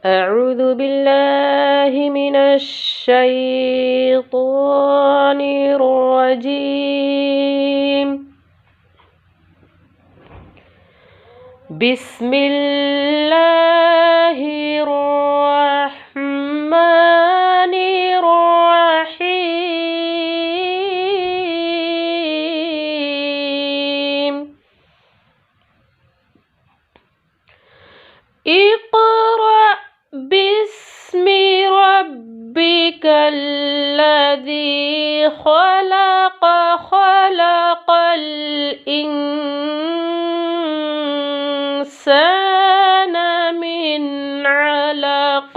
أعوذ بالله من الشيطان الرجيم. بسم الله الرحمن الرحيم. اقرأ باسم ربك الذي خلق خلق الإنسان من علق.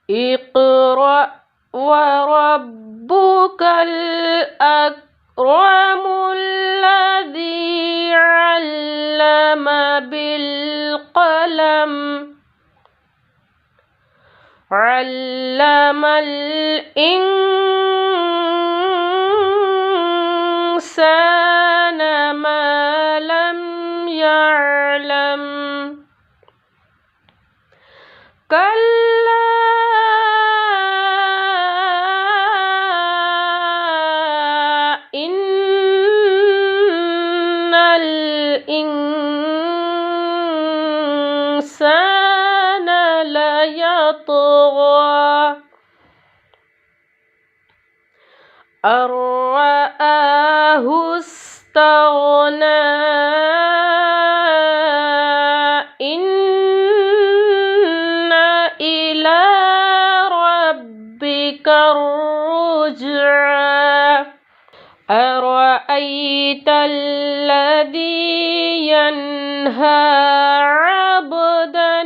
اقرأ وربك الأكرم الذي علم بالقلم علم الإنسان ما لم يعلم. كلا إن الإنسان ليطغى أن رآه استغنى. إن إلى ربك الرجعى. أرأيت الذي ينهى عبدا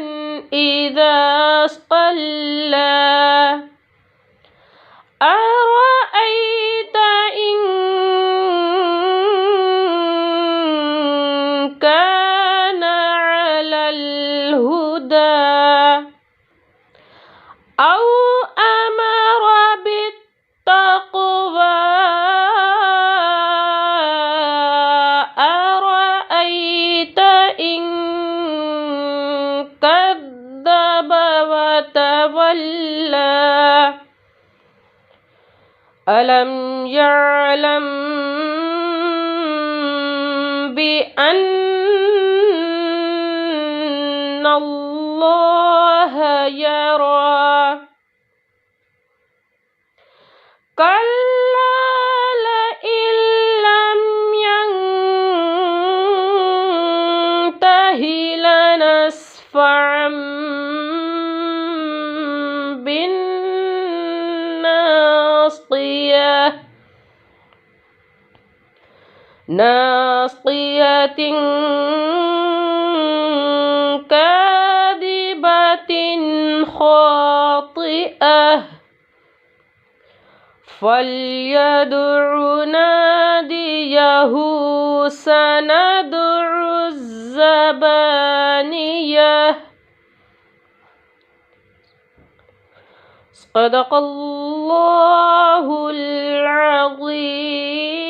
إذا صلى. أرأيت إن كان على الهدى أو أمر بالتقوى. أرأيت إن كذب وتولى. ألم يعلم بأن الله يرى. كلا لئن لم ينته لنسفعا بالناصية ناصية كاذبة خاطئة. فليدع ناديه سندع الزبانية. صدق الله العظيم.